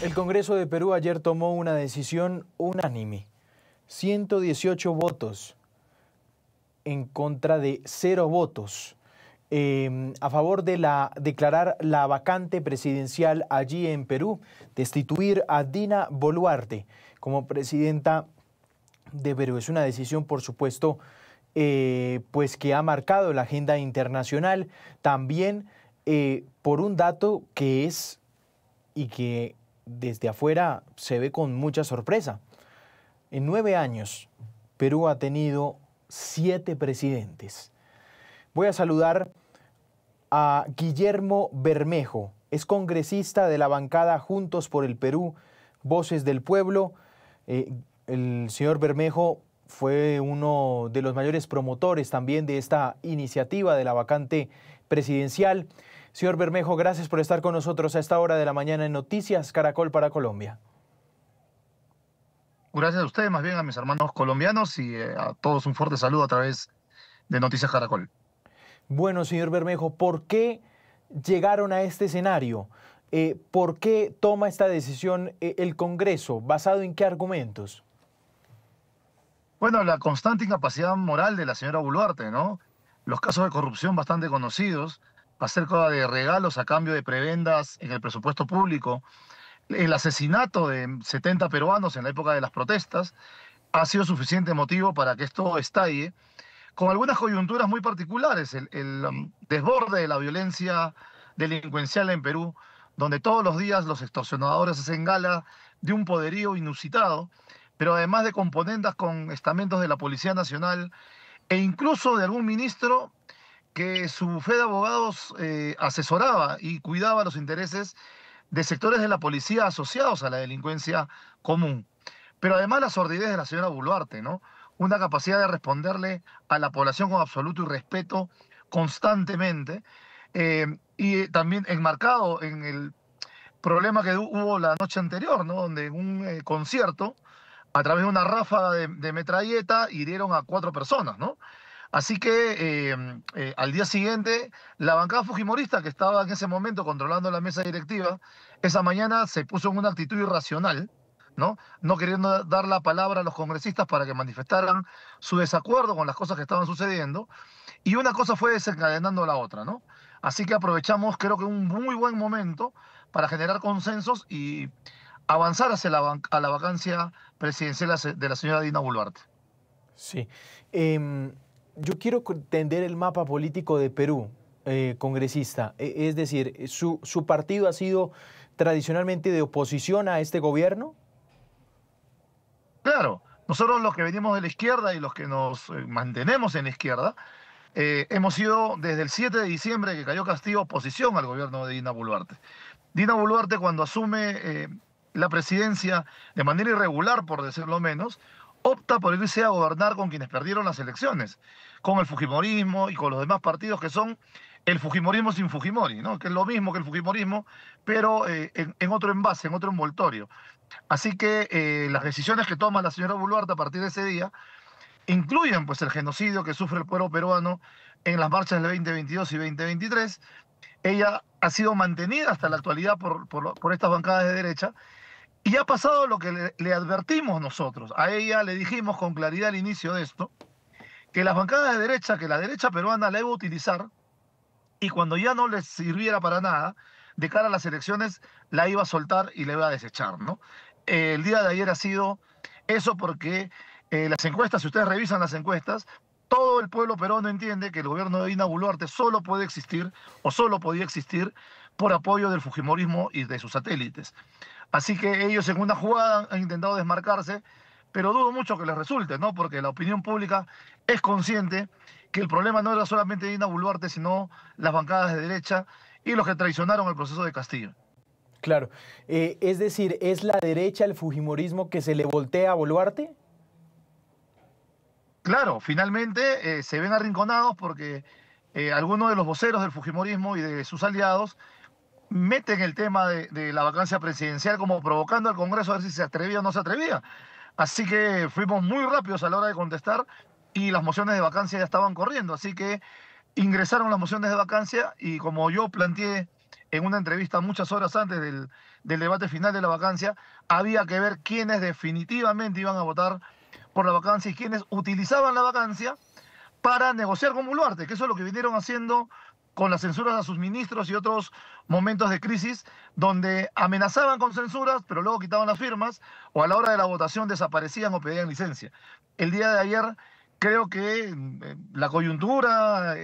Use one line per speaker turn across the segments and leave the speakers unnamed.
El Congreso de Perú ayer tomó una decisión unánime. 118 votos en contra de 0 votos a favor de declarar la vacante presidencial allí en Perú, destituir a Dina Boluarte como presidenta de Perú. Es una decisión, por supuesto, pues que ha marcado la agenda internacional, también por un dato que es y que desde afuera se ve con mucha sorpresa. En 9 años, Perú ha tenido 7 presidentes. Voy a saludar a Guillermo Bermejo, es congresista de la bancada Juntos por el Perú, Voces del Pueblo. El señor Bermejo fue uno de los mayores promotores también de esta iniciativa de la vacante presidencial. Señor Bermejo, gracias por estar con nosotros a esta hora de la mañana en Noticias Caracol para Colombia.
Gracias a ustedes, más bien a mis hermanos colombianos y a todos un fuerte saludo a través de Noticias Caracol.
Bueno, señor Bermejo, ¿por qué llegaron a este escenario? ¿Por qué toma esta decisión el Congreso? ¿Basado en qué argumentos?
Bueno, la constante incapacidad moral de la señora Boluarte, ¿no? Los casos de corrupción bastante conocidos, acerca de regalos a cambio de prebendas en el presupuesto público, el asesinato de 70 peruanos en la época de las protestas, ha sido suficiente motivo para que esto estalle, con algunas coyunturas muy particulares, el desborde de la violencia delincuencial en Perú, donde todos los días los extorsionadores hacen gala de un poderío inusitado, pero además de componendas con estamentos de la Policía Nacional e incluso de algún ministro que su fe de abogados asesoraba y cuidaba los intereses de sectores de la policía asociados a la delincuencia común. Pero además la sordidez de la señora Boluarte, ¿no? Una capacidad de responderle a la población con absoluto irrespeto constantemente, y también enmarcado en el problema que hubo la noche anterior, ¿no? Donde en un concierto, a través de una ráfaga de metralleta, hirieron a 4 personas, ¿no? Así que al día siguiente, la bancada fujimorista que estaba en ese momento controlando la mesa directiva, esa mañana se puso en una actitud irracional, ¿no? No queriendo dar la palabra a los congresistas para que manifestaran su desacuerdo con las cosas que estaban sucediendo, y una cosa fue desencadenando la otra, ¿no? Así que aprovechamos, creo que un muy buen momento para generar consensos y avanzar hacia a la vacancia presidencial de la señora Dina Boluarte.
Sí. Yo quiero entender el mapa político de Perú, congresista. Es decir, ¿su partido ha sido tradicionalmente de oposición a este gobierno?
Claro, nosotros los que venimos de la izquierda y los que nos mantenemos en la izquierda, hemos sido desde el 7 de diciembre que cayó Castillo oposición al gobierno de Dina Boluarte. Dina Boluarte, cuando asume la presidencia de manera irregular, por decirlo menos, opta por irse a gobernar con quienes perdieron las elecciones, con el fujimorismo y con los demás partidos que son el fujimorismo sin Fujimori, ¿no? Que es lo mismo que el fujimorismo, pero en otro envase, en otro envoltorio. Así que las decisiones que toma la señora Boluarte a partir de ese día incluyen pues el genocidio que sufre el pueblo peruano en las marchas del 2022 y 2023. Ella ha sido mantenida hasta la actualidad por estas bancadas de derecha, y ha pasado lo que le advertimos nosotros. A ella le dijimos con claridad al inicio de esto, que las bancadas de derecha, que la derecha peruana la iba a utilizar, y cuando ya no les sirviera para nada, de cara a las elecciones, la iba a soltar y la iba a desechar, ¿no? El día de ayer ha sido eso porque las encuestas, si ustedes revisan las encuestas, todo el pueblo peruano entiende que el gobierno de Dina Boluarte solo puede existir o solo podía existir por apoyo del fujimorismo y de sus satélites. Así que ellos en una jugada han intentado desmarcarse, pero dudo mucho que les resulte, ¿no? Porque la opinión pública es consciente que el problema no era solamente Dina Boluarte, sino las bancadas de derecha y los que traicionaron el proceso de Castillo.
Claro. Es decir, ¿es la derecha, el fujimorismo, que se le voltea a Boluarte?
Claro, finalmente se ven arrinconados porque algunos de los voceros del fujimorismo y de sus aliados meten el tema de la vacancia presidencial como provocando al Congreso a ver si se atrevía o no se atrevía. Así que fuimos muy rápidos a la hora de contestar y las mociones de vacancia ya estaban corriendo. Así que ingresaron las mociones de vacancia y como yo planteé en una entrevista muchas horas antes del debate final de la vacancia, había que ver quiénes definitivamente iban a votar por la vacancia y quiénes utilizaban la vacancia para negociar con Boluarte, que eso es lo que vinieron haciendo con las censuras a sus ministros y otros momentos de crisis, donde amenazaban con censuras, pero luego quitaban las firmas, o a la hora de la votación desaparecían o pedían licencia. El día de ayer creo que la coyuntura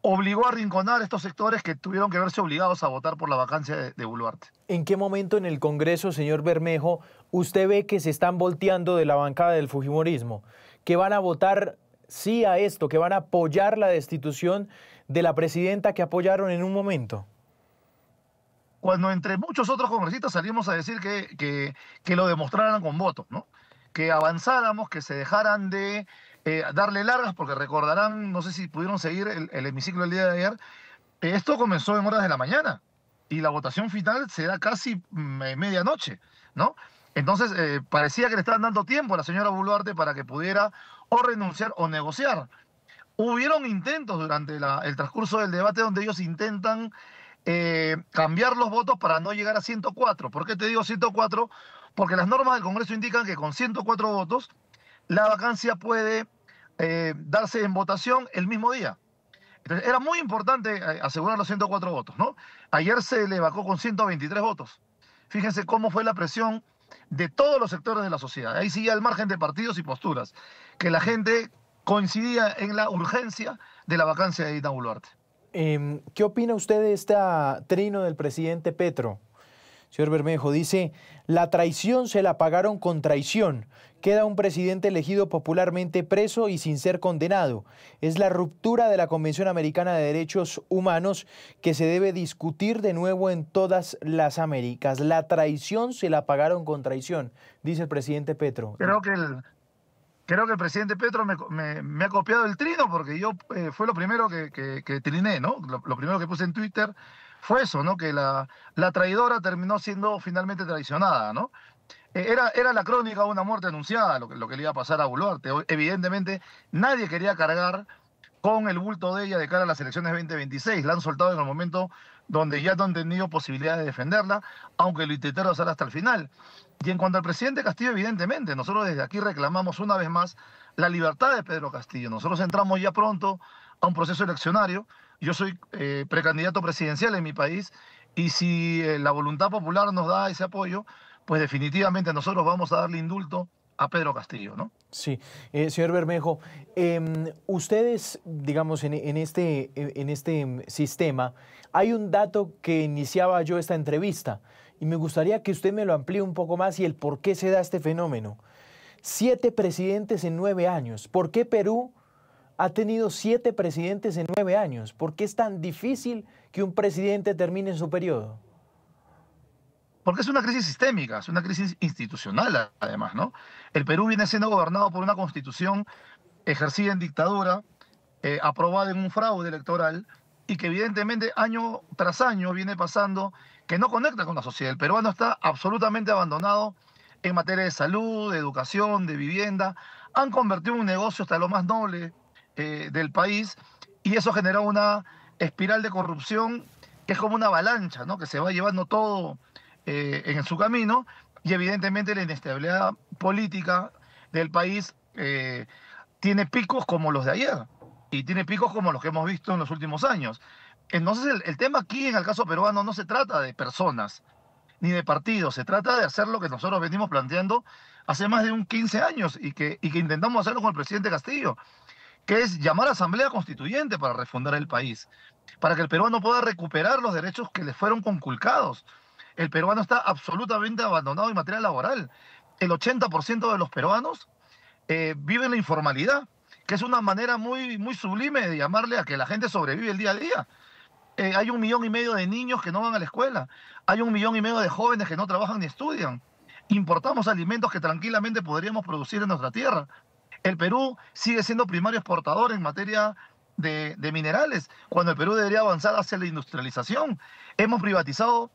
obligó a arrinconar estos sectores que tuvieron que verse obligados a votar por la vacancia de Boluarte.
¿En qué momento en el Congreso, señor Bermejo, usted ve que se están volteando de la bancada del fujimorismo, que van a votar sí a esto, que van a apoyar la destitución de la presidenta que apoyaron en un momento?
Cuando entre muchos otros congresistas salimos a decir que lo demostraran con votos, ¿no? Que avanzáramos, que se dejaran de darle largas, porque recordarán, no sé si pudieron seguir el hemiciclo el día de ayer, esto comenzó en horas de la mañana y la votación final se da casi medianoche, ¿no? Entonces parecía que le estaban dando tiempo a la señora Boluarte para que pudiera o renunciar o negociar. Hubieron intentos durante el transcurso del debate donde ellos intentan cambiar los votos para no llegar a 104. ¿Por qué te digo 104? Porque las normas del Congreso indican que con 104 votos la vacancia puede darse en votación el mismo día. Entonces, era muy importante asegurar los 104 votos, ¿no? Ayer se le vacó con 123 votos. Fíjense cómo fue la presión de todos los sectores de la sociedad. Ahí sí, al margen de partidos y posturas, que la gente coincidía en la urgencia de la vacancia de Dina Boluarte.
¿Qué opina usted de este trino del presidente Petro? Señor Bermejo, dice, la traición se la pagaron con traición. Queda un presidente elegido popularmente preso y sin ser condenado. Es la ruptura de la Convención Americana de Derechos Humanos que se debe discutir de nuevo en todas las Américas. La traición se la pagaron con traición, dice el presidente Petro.
Creo que el presidente Petro me ha copiado el trino, porque yo fue lo primero que triné, ¿no? Lo primero que puse en Twitter fue eso, ¿no? Que la traidora terminó siendo finalmente traicionada, ¿no? Era la crónica de una muerte anunciada, lo que le iba a pasar a Boluarte. Evidentemente, nadie quería cargar con el bulto de ella de cara a las elecciones 2026. La han soltado en el momento donde ya no han tenido posibilidad de defenderla, aunque lo intentaron hacer hasta el final. Y en cuanto al presidente Castillo, evidentemente, nosotros desde aquí reclamamos una vez más la libertad de Pedro Castillo. Nosotros entramos ya pronto a un proceso eleccionario. Yo soy precandidato presidencial en mi país y si la voluntad popular nos da ese apoyo, pues definitivamente nosotros vamos a darle indulto a Pedro Castillo, ¿no?
Sí, señor Bermejo, ustedes, digamos, en este sistema, hay un dato que iniciaba yo esta entrevista y me gustaría que usted me lo amplíe un poco más y el por qué se da este fenómeno. 7 presidentes en 9 años. ¿Por qué Perú ha tenido 7 presidentes en 9 años? ¿Por qué es tan difícil que un presidente termine su periodo?
Porque es una crisis sistémica, es una crisis institucional además, ¿no? El Perú viene siendo gobernado por una constitución ejercida en dictadura, aprobada en un fraude electoral y que evidentemente año tras año viene pasando que no conecta con la sociedad. El peruano está absolutamente abandonado en materia de salud, de educación, de vivienda. Han convertido un negocio hasta lo más noble del país y eso generó una espiral de corrupción que es como una avalancha, ¿no? Que se va llevando todo en su camino y evidentemente la inestabilidad política del país tiene picos como los de ayer y tiene picos como los que hemos visto en los últimos años. Entonces el tema aquí en el caso peruano no se trata de personas ni de partidos, se trata de hacer lo que nosotros venimos planteando hace más de 15 años y que intentamos hacerlo con el presidente Castillo, que es llamar a asamblea constituyente para refundar el país, para que el peruano pueda recuperar los derechos que le fueron conculcados. El peruano está absolutamente abandonado en materia laboral. El 80% de los peruanos vive en la informalidad, que es una manera muy, muy sublime de llamarle a que la gente sobrevive el día a día. Hay 1,5 millones de niños que no van a la escuela. Hay 1,5 millones de jóvenes que no trabajan ni estudian. Importamos alimentos que tranquilamente podríamos producir en nuestra tierra. El Perú sigue siendo primario exportador en materia de minerales, cuando el Perú debería avanzar hacia la industrialización. Hemos privatizado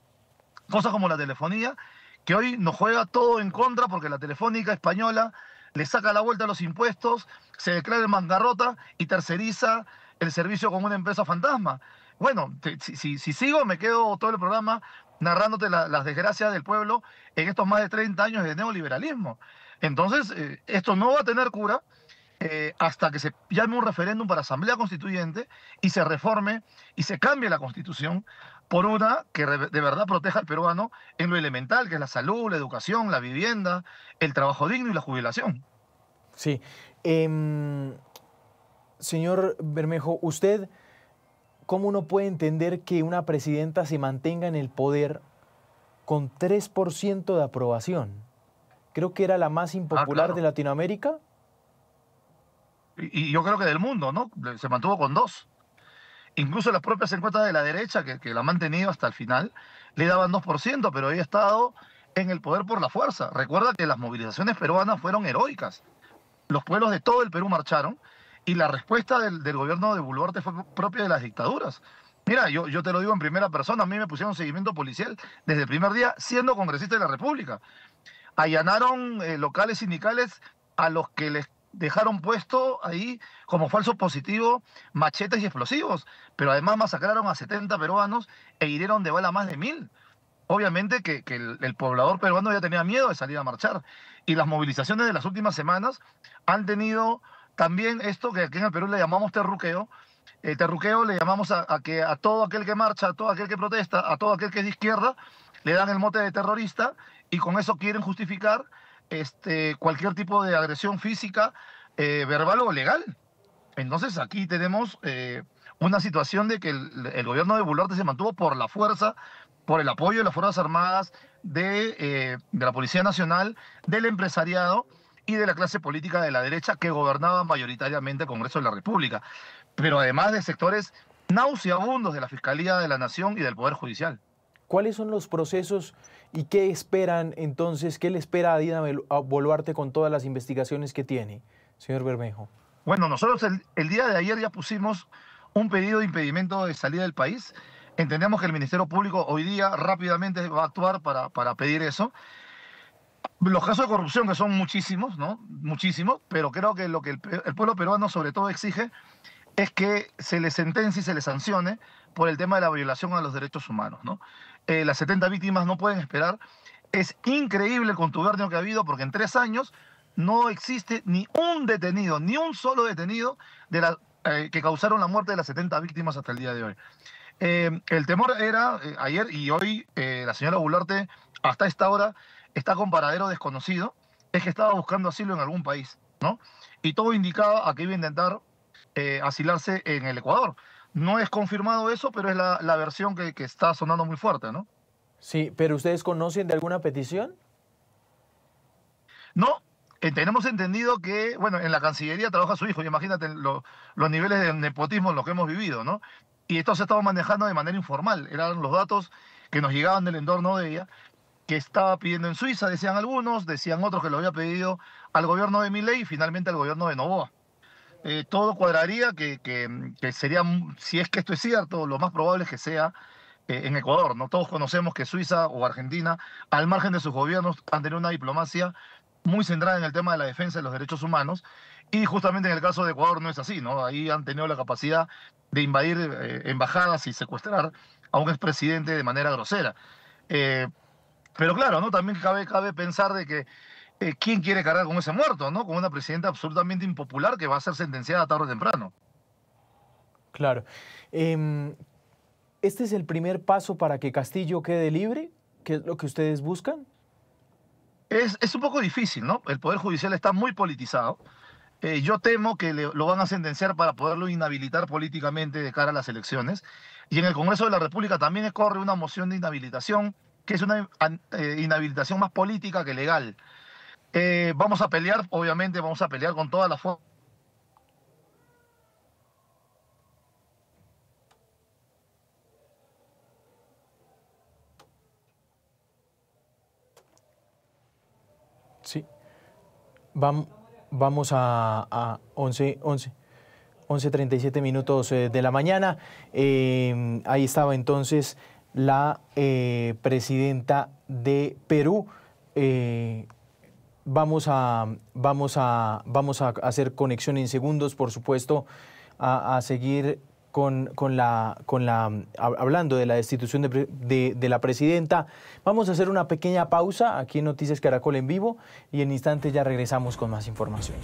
cosas como la telefonía, que hoy nos juega todo en contra porque la Telefónica española le saca la vuelta a los impuestos, se declara en bancarrota y terceriza el servicio con una empresa fantasma. Bueno, si sigo, me quedo todo el programa narrándote las desgracias del pueblo en estos más de 30 años de neoliberalismo. Entonces, esto no va a tener cura hasta que se llame un referéndum para Asamblea Constituyente y se reforme y se cambie la Constitución por una que de verdad proteja al peruano en lo elemental, que es la salud, la educación, la vivienda, el trabajo digno y la jubilación.
Sí. Señor Bermejo, ¿usted cómo uno puede entender que una presidenta se mantenga en el poder con 3% de aprobación? Creo que era la más impopular
Claro.
de Latinoamérica.
Y yo creo que del mundo, ¿no? Se mantuvo con 2. Incluso las propias encuestas de la derecha, que la han mantenido hasta el final, le daban 2%, pero había estado en el poder por la fuerza. Recuerda que las movilizaciones peruanas fueron heroicas. Los pueblos de todo el Perú marcharon y la respuesta del gobierno de Boluarte fue propia de las dictaduras. Mira, yo te lo digo en primera persona, a mí me pusieron seguimiento policial desde el primer día siendo congresista de la República. Allanaron locales sindicales a los que les dejaron puesto ahí como falso positivo machetes y explosivos, pero además masacraron a 70 peruanos e hirieron de bala a más de 1000. Obviamente que el poblador peruano ya tenía miedo de salir a marchar. Y las movilizaciones de las últimas semanas han tenido también esto que aquí en el Perú le llamamos terruqueo. Terruqueo le llamamos a que a todo aquel que marcha, a todo aquel que protesta, a todo aquel que es de izquierda, le dan el mote de terrorista y con eso quieren justificar cualquier tipo de agresión física, verbal o legal. Entonces aquí tenemos una situación de que el gobierno de Boluarte se mantuvo por la fuerza, por el apoyo de las Fuerzas Armadas, de la Policía Nacional, del empresariado y de la clase política de la derecha que gobernaba mayoritariamente el Congreso de la República, pero además de sectores nauseabundos de la Fiscalía de la Nación y del Poder Judicial.
¿Cuáles son los procesos y qué esperan entonces, qué le espera a Dina Boluarte con todas las investigaciones que tiene, señor Bermejo?
Bueno, nosotros el día de ayer ya pusimos un pedido de impedimento de salida del país. Entendemos que el Ministerio Público hoy día rápidamente va a actuar para pedir eso. Los casos de corrupción, que son muchísimos, ¿no? Muchísimos, pero creo que lo que el pueblo peruano sobre todo exige es que se le sentencie y se le sancione por el tema de la violación a los derechos humanos, ¿no? Las 70 víctimas no pueden esperar. Es increíble el contubernio que ha habido porque en 3 años no existe ni un detenido, ni un solo detenido que causaron la muerte de las 70 víctimas hasta el día de hoy. El temor era ayer y hoy la señora Boluarte hasta esta hora está con paradero desconocido, es que estaba buscando asilo en algún país, ¿no? Y todo indicaba a que iba a intentar asilarse en el Ecuador. No es confirmado eso, pero es la versión que está sonando muy fuerte, ¿no?
Sí, pero ¿ustedes conocen de alguna petición?
No, tenemos entendido que, bueno, en la Cancillería trabaja su hijo, y imagínate los niveles de nepotismo en los que hemos vivido, ¿no? Y esto se estaba manejando de manera informal, eran los datos que nos llegaban del entorno de ella, que estaba pidiendo en Suiza, decían algunos, decían otros que lo había pedido al gobierno de Milei y finalmente al gobierno de Noboa. Todo cuadraría que sería, si es que esto es cierto, lo más probable es que sea en Ecuador, ¿no? Todos conocemos que Suiza o Argentina, al margen de sus gobiernos, han tenido una diplomacia muy centrada en el tema de la defensa de los derechos humanos y justamente en el caso de Ecuador no es así, ¿no? Ahí han tenido la capacidad de invadir embajadas y secuestrar a un expresidente de manera grosera. Eh, pero claro, ¿no? También cabe pensar de que ¿quién quiere cargar con ese muerto, ¿no? Con una presidenta absolutamente impopular que va a ser sentenciada tarde o temprano.
Claro. ¿Este es el primer paso para que Castillo quede libre? ¿Qué es lo que ustedes buscan?
Es un poco difícil, ¿no? El Poder Judicial está muy politizado. Yo temo que lo van a sentenciar para poderlo inhabilitar políticamente de cara a las elecciones. Y en el Congreso de la República también corre una moción de inhabilitación, que es una inhabilitación más política que legal. Vamos a pelear, obviamente, vamos a pelear con todas las fuerzas.
Sí. Vamos a 11:37 minutos de la mañana. Ahí estaba entonces la presidenta de Perú. Vamos a hacer conexión en segundos, por supuesto, a seguir hablando de la destitución de la presidenta. Vamos a hacer una pequeña pausa aquí en Noticias Caracol en vivo y en instantes ya regresamos con más información.